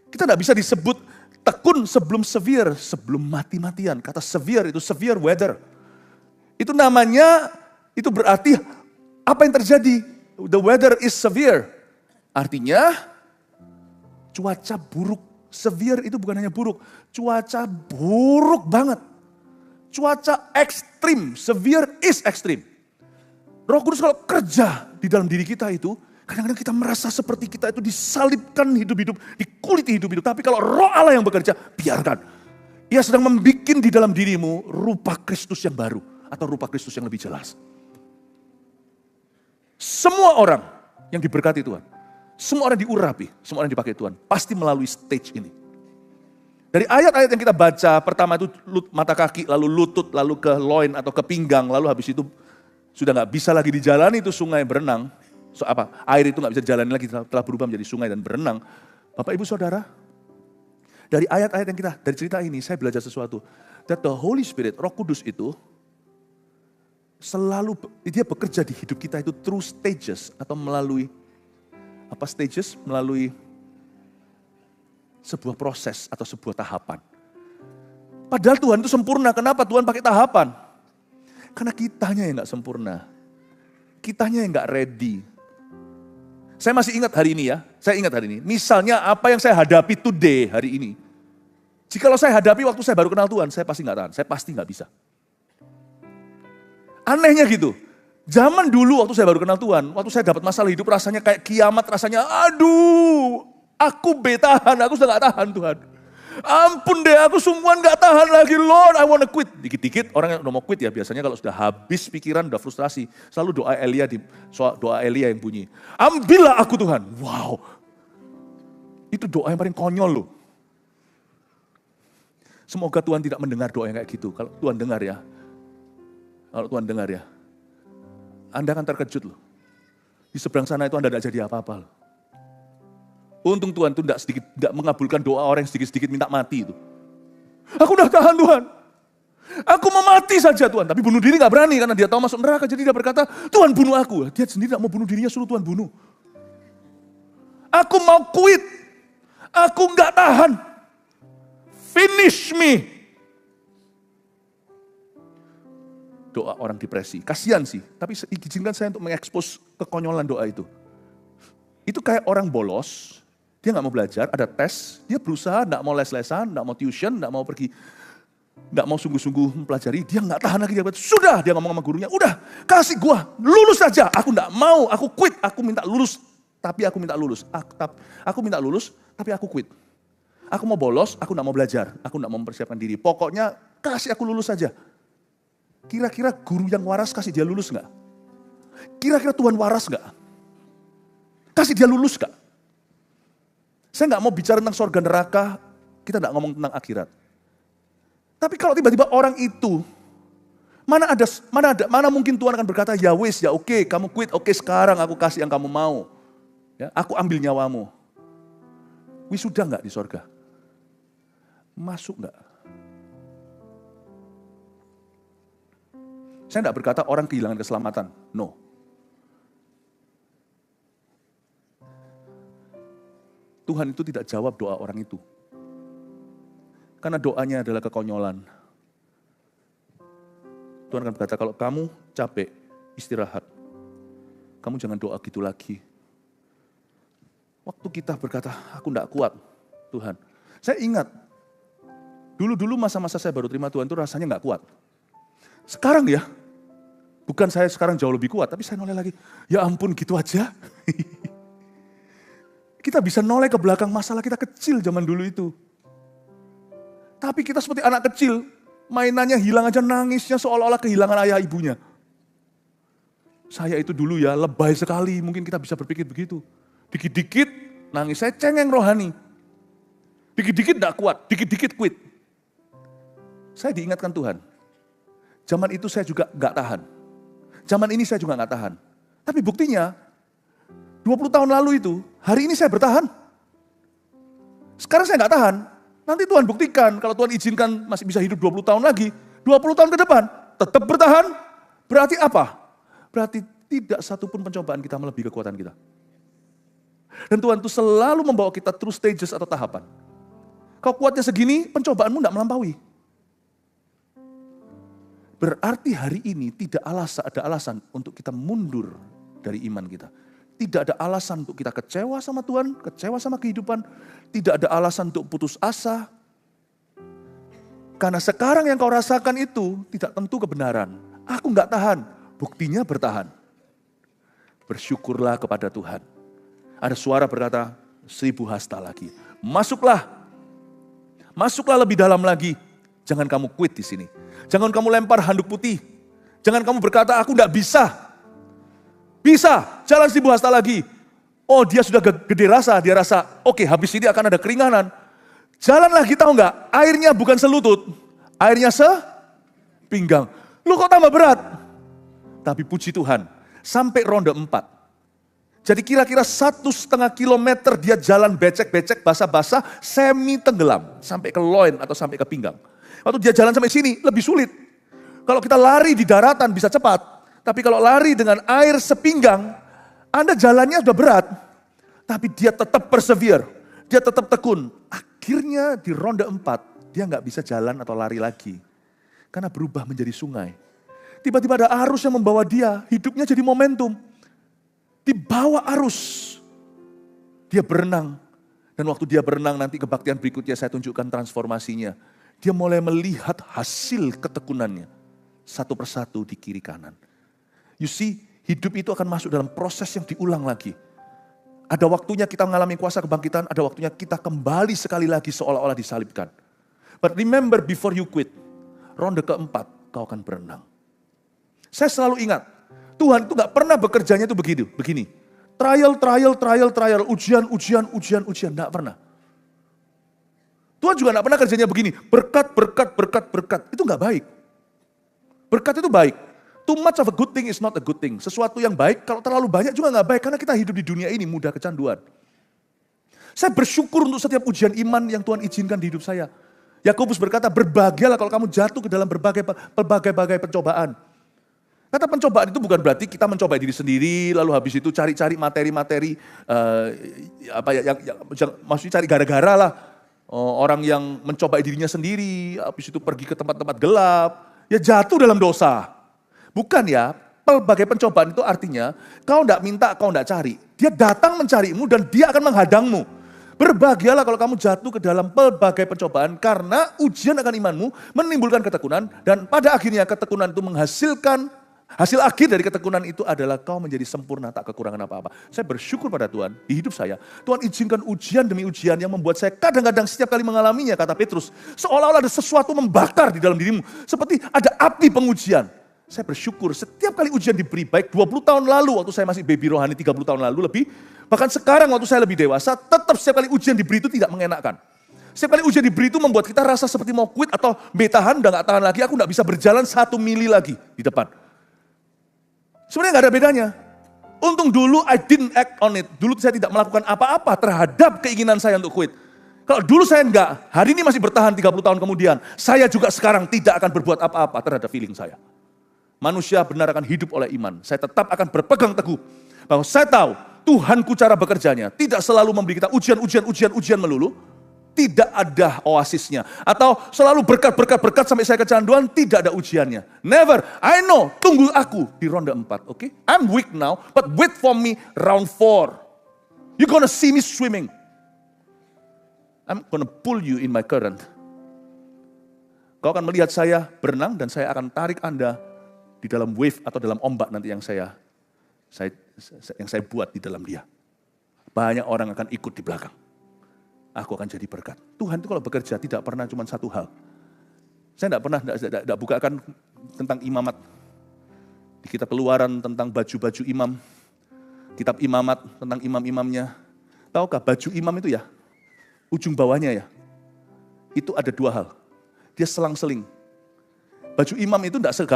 A: Kita tidak bisa disebut tekun sebelum severe, sebelum mati-matian. Kata severe itu severe weather. Itu namanya, itu berarti apa yang terjadi? The weather is severe. Artinya cuaca buruk. Severe itu bukan hanya buruk. Cuaca buruk banget. Cuaca ekstrim. Severe is ekstrim. Roh Kudus kalau kerja di dalam diri kita itu, kadang-kadang kita merasa seperti kita itu disalibkan hidup-hidup, dikuliti hidup-hidup. Tapi kalau roh Allah yang bekerja, biarkan. Ia sedang membuat di dalam dirimu rupa Kristus yang baru. Atau rupa Kristus yang lebih jelas. Semua orang yang diberkati Tuhan. Semua orang diurapi, semua orang dipakai Tuhan. Pasti melalui stage ini. Dari ayat-ayat yang kita baca, pertama itu mata kaki, lalu lutut, lalu ke loin atau ke pinggang. Lalu habis itu sudah gak bisa lagi dijalani itu sungai berenang. Air itu gak bisa dijalani lagi, telah berubah menjadi sungai dan berenang. Bapak ibu saudara, dari ayat-ayat yang dari cerita ini saya belajar sesuatu. That the Holy Spirit, Roh Kudus itu, selalu dia bekerja di hidup kita itu through stages atau melalui melalui sebuah proses atau sebuah tahapan. Padahal Tuhan itu sempurna. Kenapa Tuhan pakai tahapan? Karena kitanya yang gak sempurna. Kitanya yang gak ready. Saya masih ingat hari ini ya. Saya ingat hari ini. Misalnya apa yang saya hadapi today hari ini. Jikalau saya hadapi waktu saya baru kenal Tuhan, saya pasti gak tahan. Saya pasti gak bisa. Anehnya gitu. Zaman dulu waktu saya baru kenal Tuhan, waktu saya dapat masalah hidup rasanya kayak kiamat, rasanya aduh, aku betahan, aku sudah gak tahan Tuhan. Ampun deh, aku sungguhan gak tahan lagi Lord, I wanna quit. Dikit-dikit orang yang udah mau quit ya biasanya kalau sudah habis pikiran, udah frustrasi. Selalu doa Elia yang bunyi. Ambillah aku Tuhan. Wow, itu doa yang paling konyol loh. Semoga Tuhan tidak mendengar doa yang kayak gitu. Kalau Tuhan dengar ya, Anda akan terkejut loh. Di seberang sana itu Anda tidak jadi apa-apa loh. Untung Tuhan itu tidak mengabulkan doa orang yang sedikit-sedikit minta mati itu. Aku udah tahan Tuhan. Aku mau mati saja Tuhan. Tapi bunuh diri gak berani karena dia tahu masuk neraka. Jadi dia berkata, Tuhan bunuh aku. Dia sendiri tidak mau bunuh dirinya, suruh Tuhan bunuh. Aku mau quit. Aku gak tahan. Finish me. Doa orang depresi. Kasihan sih, tapi izinkan saya untuk mengekspos kekonyolan doa itu. Itu kayak orang bolos, Dia nggak mau belajar, ada tes, dia berusaha nggak mau les-lesan, nggak mau tuition, nggak mau pergi, nggak mau sungguh-sungguh mempelajari, dia nggak tahan lagi, sudah dia ngomong sama gurunya, udah kasih gua, lulus saja, aku nggak mau, aku quit, aku minta lulus, tapi aku minta lulus, aku minta lulus, tapi aku quit. Aku mau bolos, aku nggak mau belajar, aku nggak mau mempersiapkan diri, pokoknya kasih aku lulus saja. Kira-kira guru yang waras kasih dia lulus nggak? Kira-kira Tuhan waras nggak? Kasih dia lulus nggak? Saya nggak mau bicara tentang surga neraka, kita nggak ngomong tentang akhirat. Tapi kalau tiba-tiba orang itu, mana mungkin Tuhan akan berkata, ya wis, ya oke, kamu quit, oke sekarang aku kasih yang kamu mau. Ya, aku ambil nyawamu. Wisuda nggak di surga? Masuk nggak? Saya nggak berkata orang kehilangan keselamatan, no. Tuhan itu tidak jawab doa orang itu. Karena doanya adalah kekonyolan. Tuhan akan berkata, kalau kamu capek, istirahat. Kamu jangan doa gitu lagi. Waktu kita berkata, aku tidak kuat, Tuhan. Saya ingat, dulu-dulu masa-masa saya baru terima Tuhan itu rasanya nggak kuat. Sekarang ya, bukan saya sekarang jauh lebih kuat, tapi saya noleh lagi, ya ampun gitu aja. Kita bisa noleh ke belakang masalah kita kecil zaman dulu itu. Tapi kita seperti anak kecil, mainannya hilang aja nangisnya seolah-olah kehilangan ayah ibunya. Saya itu dulu ya lebay sekali, mungkin kita bisa berpikir begitu. Dikit-dikit nangis, saya cengeng rohani. Dikit-dikit gak kuat, dikit-dikit quit. Saya diingatkan Tuhan, zaman itu saya juga gak tahan. Zaman ini saya juga gak tahan. Tapi buktinya, 20 tahun lalu itu, hari ini saya bertahan. Sekarang saya gak tahan. Nanti Tuhan buktikan, kalau Tuhan izinkan masih bisa hidup 20 tahun lagi, 20 tahun ke depan, tetap bertahan. Berarti apa? Berarti tidak satupun pencobaan kita melebihi kekuatan kita. Dan Tuhan itu selalu membawa kita through stages atau tahapan. Kalau kuatnya segini, pencobaanmu tidak melampaui. Berarti hari ini tidak ada alasan untuk kita mundur dari iman kita. Tidak ada alasan untuk kita kecewa sama Tuhan, kecewa sama kehidupan. Tidak ada alasan untuk putus asa. Karena sekarang yang kau rasakan itu tidak tentu kebenaran. Aku nggak tahan, buktinya bertahan. Bersyukurlah kepada Tuhan. Ada suara berkata, 1000 hasta lagi. Masuklah. Masuklah lebih dalam lagi. Jangan kamu quit di sini. Jangan kamu lempar handuk putih. Jangan kamu berkata, aku nggak bisa. Bisa, jalan 1000 hasta lagi. Oh dia sudah gede rasa, dia rasa oke, habis ini akan ada keringanan. Jalan lagi tahu nggak? Airnya bukan selutut, airnya sepinggang. Lu kok tambah berat? Tapi puji Tuhan, sampai ronde 4. Jadi kira-kira 1,5 kilometer dia jalan becek-becek, basah-basah, semi tenggelam. Sampai ke loin atau sampai ke pinggang. Waktu dia jalan sampai sini, lebih sulit. Kalau kita lari di daratan bisa cepat. Tapi kalau lari dengan air sepinggang, Anda jalannya sudah berat. Tapi dia tetap persevere, dia tetap tekun. Akhirnya di ronde 4, dia nggak bisa jalan atau lari lagi. Karena berubah menjadi sungai. Tiba-tiba ada arus yang membawa dia, hidupnya jadi momentum. Dibawa arus. Dia berenang. Dan waktu dia berenang nanti kebaktian berikutnya saya tunjukkan transformasinya. Dia mulai melihat hasil ketekunannya. Satu persatu di kiri kanan. You see, hidup itu akan masuk dalam proses yang diulang lagi. Ada waktunya kita mengalami kuasa kebangkitan, ada waktunya kita kembali sekali lagi seolah-olah disalibkan. But remember before you quit, ronde keempat kau akan berenang. Saya selalu ingat, Tuhan itu gak pernah bekerjanya itu begini. Trial, ujian, gak pernah. Tuhan juga gak pernah kerjanya begini, berkat. Itu gak baik. Berkat itu baik. Too much of a good thing is not a good thing. Sesuatu yang baik, kalau terlalu banyak juga gak baik. Karena kita hidup di dunia ini mudah kecanduan. Saya bersyukur untuk setiap ujian iman yang Tuhan izinkan di hidup saya. Yakobus berkata, berbahagialah kalau kamu jatuh ke dalam berbagai pencobaan. Kata pencobaan itu bukan berarti kita mencoba diri sendiri, lalu habis itu cari-cari materi-materi, maksudnya cari gara-gara lah. Orang yang mencoba dirinya sendiri, habis itu pergi ke tempat-tempat gelap, ya jatuh dalam dosa. Bukan ya, pelbagai pencobaan itu artinya kau tidak minta, kau tidak cari. Dia datang mencarimu dan dia akan menghadangmu. Berbahagialah kalau kamu jatuh ke dalam pelbagai pencobaan karena ujian akan imanmu menimbulkan ketekunan dan pada akhirnya ketekunan itu menghasilkan hasil akhir dari ketekunan itu adalah kau menjadi sempurna tak kekurangan apa-apa. Saya bersyukur pada Tuhan di hidup saya. Tuhan izinkan ujian demi ujian yang membuat saya kadang-kadang setiap kali mengalaminya kata Petrus. Seolah-olah ada sesuatu membakar di dalam dirimu. Seperti ada api pengujian. Saya bersyukur setiap kali ujian diberi, baik 20 tahun lalu waktu saya masih baby rohani 30 tahun lalu lebih. Bahkan sekarang waktu saya lebih dewasa, tetap setiap kali ujian diberi itu tidak mengenakan. Setiap kali ujian diberi itu membuat kita rasa seperti mau quit atau betahan, udah gak tahan lagi, aku gak bisa berjalan 1 mili lagi di depan. Sebenarnya gak ada bedanya. Untung dulu I didn't act on it. Dulu saya tidak melakukan apa-apa terhadap keinginan saya untuk quit. Kalau dulu saya enggak, hari ini masih bertahan 30 tahun kemudian, saya juga sekarang tidak akan berbuat apa-apa terhadap feeling saya. Manusia benar akan hidup oleh iman. Saya tetap akan berpegang teguh bahwa saya tahu Tuhanku cara bekerjanya tidak selalu memberi kita ujian melulu. Tidak ada oasisnya. Atau selalu berkat sampai saya kecanduan, tidak ada ujiannya. Never. I know, tunggu aku di ronde 4. Okay? I'm weak now, but wait for me round 4. You're gonna see me swimming. I'm gonna pull you in my current. Kau akan melihat saya berenang dan saya akan tarik Anda di dalam wave atau dalam ombak nanti yang saya buat di dalam dia. Banyak orang akan ikut di belakang. Aku akan jadi berkat. Tuhan itu kalau bekerja tidak pernah cuma satu hal. Saya tidak bukakan tentang imamat. Di kitab Keluaran tentang baju-baju imam. Kitab imamat tentang imam-imamnya. Tahukah baju imam itu ya? Ujung bawahnya ya. Itu ada 2 hal. Dia selang-seling. Baju imam itu tidak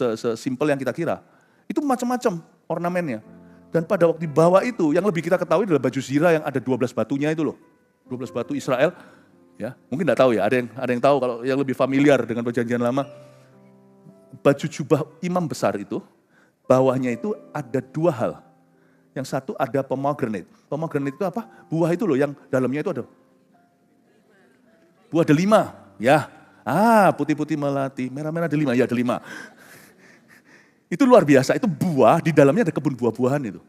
A: sesimpel yang kita kira. Itu macam-macam ornamennya. Dan pada waktu di bawah itu, yang lebih kita ketahui adalah baju zirah yang ada 12 batunya itu loh. 12 batu Israel, ya mungkin tidak tahu ya, ada yang tahu kalau yang lebih familiar dengan perjanjian lama. Baju jubah imam besar itu, bawahnya itu ada 2 hal. Yang satu ada pomegranate. Pomegranate itu apa? Buah itu loh yang dalamnya itu ada. Buah delima, ya. Putih-putih melati, merah-merah delima, ya delima. Itu luar biasa, itu buah, di dalamnya ada kebun buah-buahan itu.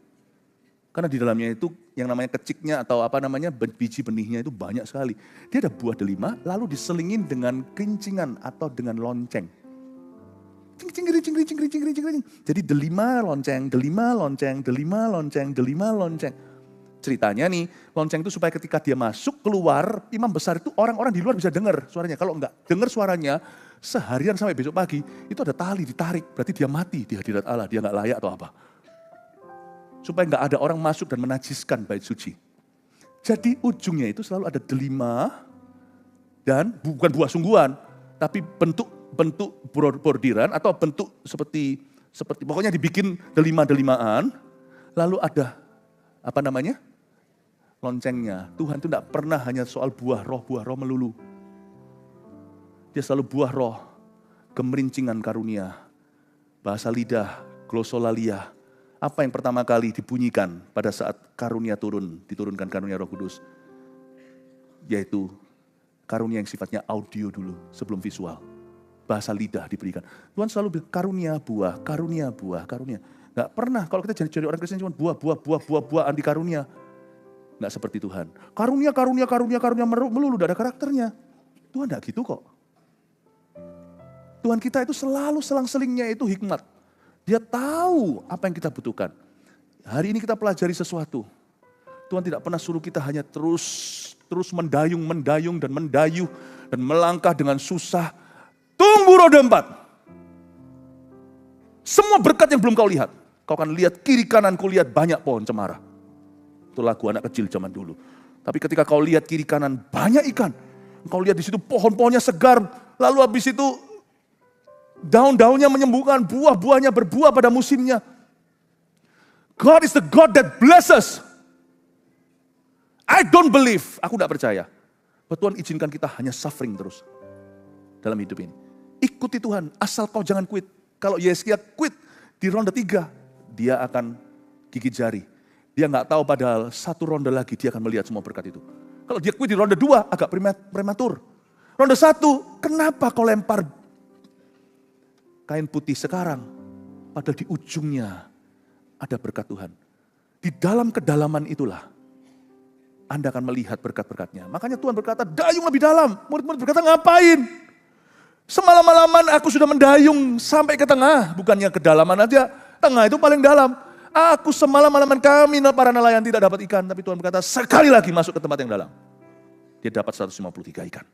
A: Karena di dalamnya itu yang namanya keciknya atau biji benihnya itu banyak sekali. Dia ada buah delima lalu diselingin dengan kerincingan atau dengan lonceng. Cing. Jadi delima lonceng. Ceritanya nih, lonceng itu supaya ketika dia masuk keluar, imam besar itu orang-orang di luar bisa dengar suaranya. Kalau enggak dengar suaranya, seharian sampai besok pagi, itu ada tali ditarik. Berarti dia mati di hadirat Allah, dia enggak layak atau apa. Supaya enggak ada orang masuk dan menajiskan bait suci. Jadi ujungnya itu selalu ada delima dan bukan buah sungguhan, tapi bentuk bordiran atau bentuk seperti pokoknya dibikin delima-delimaan, lalu ada loncengnya. Tuhan itu tidak pernah hanya soal buah roh melulu. Dia selalu buah roh, gemerincingan karunia, bahasa lidah, glosolalia. Apa yang pertama kali dibunyikan pada saat karunia diturunkan karunia Roh Kudus? Yaitu karunia yang sifatnya audio dulu, sebelum visual. Bahasa lidah diberikan. Tuhan selalu bilang karunia buah. Gak pernah kalau kita jadi orang Kristen cuma buah anti karunia. Gak seperti Tuhan. Karunia melulu, gak ada karakternya. Tuhan gak gitu kok. Tuhan kita itu selalu selang-selingnya itu hikmat. Dia tahu apa yang kita butuhkan. Hari ini kita pelajari sesuatu. Tuhan tidak pernah suruh kita hanya terus mendayung dan mendayuh dan melangkah dengan susah. Tunggu roda 4. Semua berkat yang belum kau lihat. Kau akan lihat kiri kananku lihat banyak pohon cemara. Itu lagu anak kecil zaman dulu. Tapi ketika kau lihat kiri kanan banyak ikan. Kau lihat di situ pohon-pohonnya segar. Lalu habis itu daun-daunnya menyembuhkan, buah-buahnya berbuah pada musimnya. God is the God that blesses. I don't believe, aku tidak percaya. Bahwa Tuhan izinkan kita hanya suffering terus dalam hidup ini. Ikuti Tuhan, asal kau jangan quit. Kalau Yesaya quit di ronde 3, dia akan gigit jari. Dia nggak tahu padahal 1 ronde lagi dia akan melihat semua berkat itu. Kalau dia quit di ronde 2, agak prematur. Ronde 1, kenapa kau lempar kain putih sekarang? Padahal di ujungnya ada berkat Tuhan. Di dalam kedalaman itulah Anda akan melihat berkat-berkatnya. Makanya Tuhan berkata, dayung lebih dalam. Murid-murid berkata, ngapain? Semalam-malaman aku sudah mendayung sampai ke tengah. Bukannya kedalaman aja, tengah itu paling dalam. Aku semalam-malaman kami para nelayan tidak dapat ikan. Tapi Tuhan berkata, sekali lagi masuk ke tempat yang dalam. Dia dapat 153 ikan.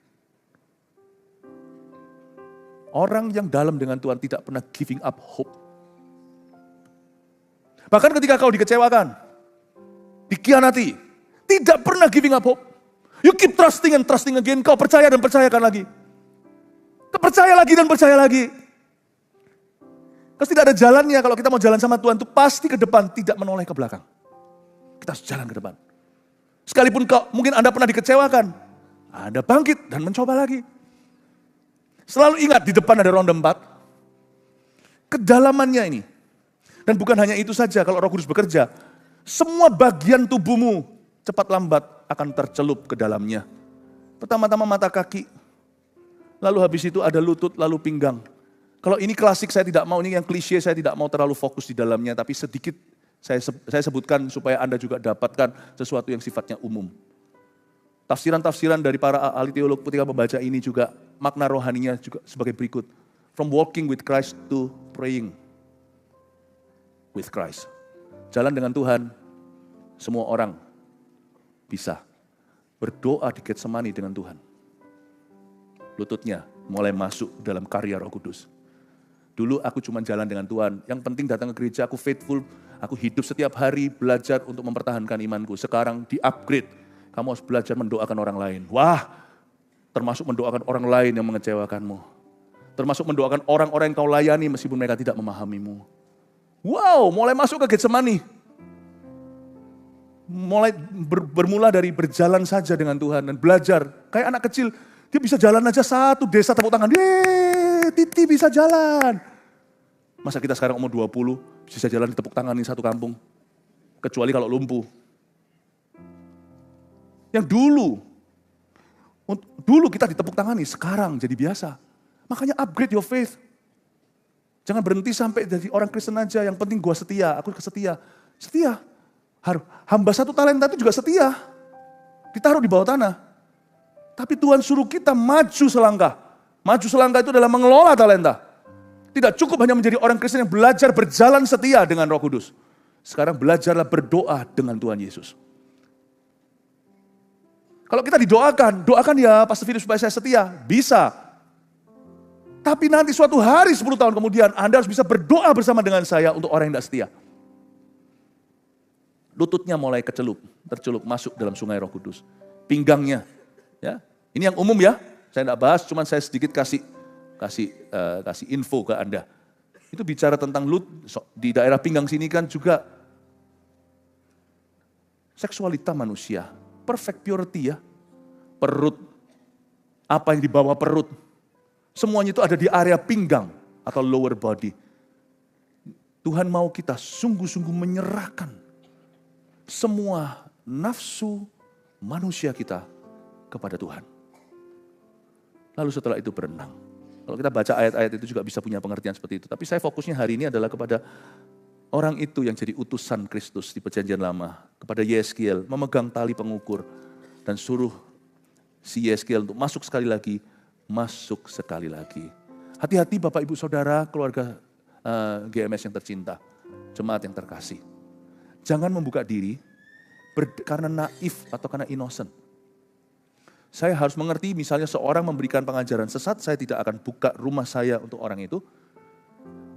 A: Orang yang dalam dengan Tuhan tidak pernah giving up hope. Bahkan ketika kau dikecewakan, dikhianati, tidak pernah giving up hope. You keep trusting and trusting again. Kau percaya dan percayakan lagi. Kau percaya lagi dan percaya lagi. Terus tidak ada jalannya kalau kita mau jalan sama Tuhan itu pasti ke depan, tidak menoleh ke belakang. Kita harus jalan ke depan. Sekalipun mungkin Anda pernah dikecewakan, Anda bangkit dan mencoba lagi. Selalu ingat di depan ada ronde 4. Kedalamannya ini. Dan bukan hanya itu saja kalau Roh Kudus bekerja. Semua bagian tubuhmu cepat lambat akan tercelup ke dalamnya. Pertama-tama mata kaki. Lalu habis itu ada lutut, lalu pinggang. Kalau ini klasik saya tidak mau, ini yang klise saya tidak mau terlalu fokus di dalamnya. Tapi sedikit saya sebutkan supaya Anda juga dapatkan sesuatu yang sifatnya umum. Tafsiran-tafsiran dari para ahli teolog ketika membaca ini juga makna rohaninya juga sebagai berikut. From walking with Christ to praying with Christ. Jalan dengan Tuhan, semua orang bisa berdoa di Getsemani dengan Tuhan. Lututnya mulai masuk dalam karya Roh Kudus. Dulu aku cuma jalan dengan Tuhan, yang penting datang ke gereja, aku faithful, aku hidup setiap hari belajar untuk mempertahankan imanku. Sekarang di-upgrade, kamu harus belajar mendoakan orang lain. Wah, termasuk mendoakan orang lain yang mengecewakanmu. Termasuk mendoakan orang-orang yang kau layani meskipun mereka tidak memahamimu. Wow, mulai masuk ke Getsemani. Mulai bermula dari berjalan saja dengan Tuhan dan belajar. Kayak anak kecil, dia bisa jalan aja satu desa tepuk tangan. Yeay, Titi bisa jalan. Masa kita sekarang umur 20, bisa jalan di tepuk tangan ini satu kampung. Kecuali kalau lumpuh. Yang dulu kita ditepuk tangani, sekarang jadi biasa. Makanya upgrade your faith. Jangan berhenti sampai jadi orang Kristen aja, yang penting gua setia, aku setia. Setia. Hamba 1 talenta itu juga setia. Ditaruh di bawah tanah. Tapi Tuhan suruh kita maju selangkah. Maju selangkah itu adalah mengelola talenta. Tidak cukup hanya menjadi orang Kristen yang belajar berjalan setia dengan Roh Kudus. Sekarang belajarlah berdoa dengan Tuhan Yesus. Kalau kita doakan ya Pastor Firus supaya saya setia. Bisa. Tapi nanti suatu hari 10 tahun kemudian Anda harus bisa berdoa bersama dengan saya untuk orang yang tidak setia. Lututnya mulai tercelup masuk dalam sungai Roh Kudus. Pinggangnya, ya. Ini yang umum ya. Saya tidak bahas, cuman saya sedikit kasih info ke Anda. Itu bicara tentang di daerah pinggang sini kan juga seksualita manusia. Perfect purity ya. Perut, apa yang di bawah perut. Semuanya itu ada di area pinggang atau lower body. Tuhan mau kita sungguh-sungguh menyerahkan semua nafsu manusia kita kepada Tuhan. Lalu setelah itu berenang. Kalau kita baca ayat-ayat itu juga bisa punya pengertian seperti itu. Tapi saya fokusnya hari ini adalah kepada orang itu yang jadi utusan Kristus di Perjanjian Lama. Kepada Yeskiel memegang tali pengukur dan suruh si Yeskiel untuk masuk sekali lagi. Hati-hati Bapak Ibu Saudara, keluarga GMS yang tercinta, jemaat yang terkasih. Jangan membuka diri karena naif atau karena innocent. Saya harus mengerti misalnya seorang memberikan pengajaran sesat, saya tidak akan buka rumah saya untuk orang itu.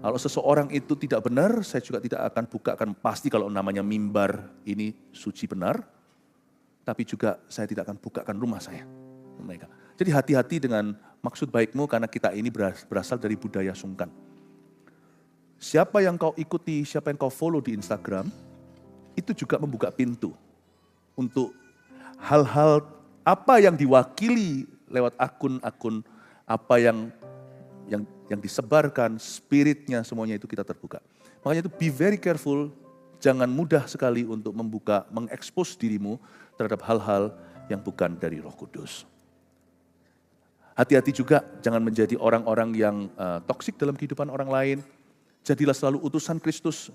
A: Kalau seseorang itu tidak benar, saya juga tidak akan bukakan, pasti kalau namanya mimbar ini suci benar. Tapi juga saya tidak akan bukakan rumah saya. Mereka. Jadi hati-hati dengan maksud baikmu karena kita ini berasal dari budaya sungkan. Siapa yang kau ikuti, siapa yang kau follow di Instagram, itu juga membuka pintu untuk hal-hal apa yang diwakili lewat akun-akun, apa yang disebarkan, spiritnya, semuanya itu kita terbuka. Makanya itu be very careful, jangan mudah sekali untuk mengekspos dirimu terhadap hal-hal yang bukan dari Roh Kudus. Hati-hati juga jangan menjadi orang-orang yang toksik dalam kehidupan orang lain. Jadilah selalu utusan Kristus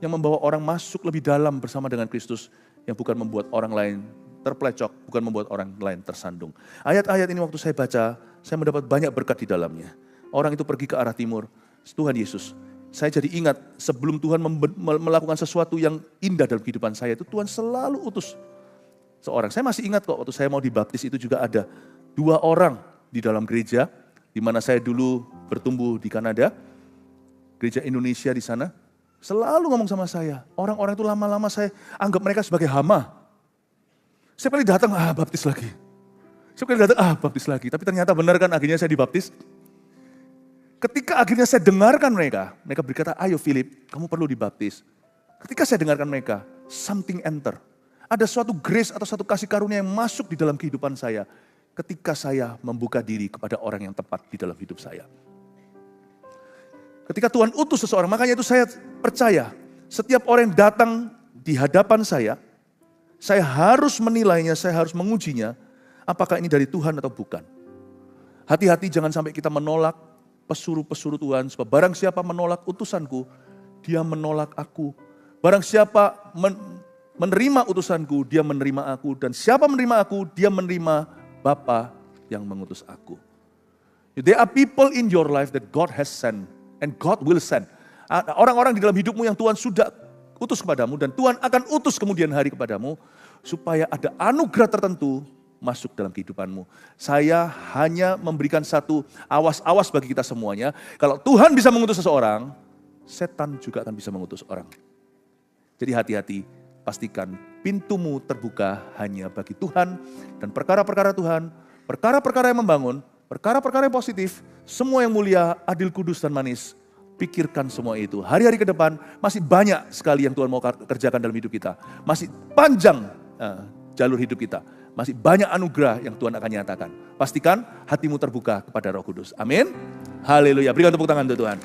A: yang membawa orang masuk lebih dalam bersama dengan Kristus, yang bukan membuat orang lain terplecok, bukan membuat orang lain tersandung. Ayat-ayat ini waktu saya baca, saya mendapat banyak berkat di dalamnya. Orang itu pergi ke arah timur, Tuhan Yesus. Saya jadi ingat sebelum Tuhan melakukan sesuatu yang indah dalam kehidupan saya, itu Tuhan selalu utus seorang. Saya masih ingat kok waktu saya mau dibaptis itu juga ada 2 orang di dalam gereja, di mana saya dulu bertumbuh di Kanada, gereja Indonesia di sana, selalu ngomong sama saya. Orang-orang itu lama-lama saya anggap mereka sebagai hama. Setiap kali datang, baptis lagi. Setiap kali datang, baptis lagi. Tapi ternyata benar kan akhirnya saya dibaptis. Ketika akhirnya saya dengarkan mereka berkata, ayo Philip, kamu perlu dibaptis. Ketika saya dengarkan mereka, something enter. Ada suatu grace atau suatu kasih karunia yang masuk di dalam kehidupan saya. Ketika saya membuka diri kepada orang yang tepat di dalam hidup saya. Ketika Tuhan utus seseorang, makanya itu saya percaya. Setiap orang yang datang di hadapan saya harus menilainya, saya harus mengujinya, apakah ini dari Tuhan atau bukan. Hati-hati jangan sampai kita menolak pesuruh-pesuruh Tuhan, sebab barang siapa menolak utusanku, dia menolak aku. Barang siapa menerima utusanku, dia menerima aku. Dan siapa menerima aku, dia menerima Bapa yang mengutus aku. There are people in your life that God has sent, and God will send. Orang-orang di dalam hidupmu yang Tuhan sudah utus kepadamu, dan Tuhan akan utus kemudian hari kepadamu, supaya ada anugerah tertentu masuk dalam kehidupanmu. Saya hanya memberikan satu awas-awas bagi kita semuanya. Kalau Tuhan bisa mengutus seseorang, setan juga akan bisa mengutus orang. Jadi hati-hati, pastikan pintumu terbuka hanya bagi Tuhan, dan perkara-perkara Tuhan, perkara-perkara yang membangun, perkara-perkara yang positif, semua yang mulia, adil, kudus, dan manis. Pikirkan semua itu. Hari-hari ke depan masih banyak sekali yang Tuhan mau kerjakan dalam hidup kita. Masih panjang jalur hidup kita. Masih banyak anugerah yang Tuhan akan nyatakan. Pastikan hatimu terbuka kepada Roh Kudus. Amin. Haleluya. Berikan tepuk tangan untuk Tuhan.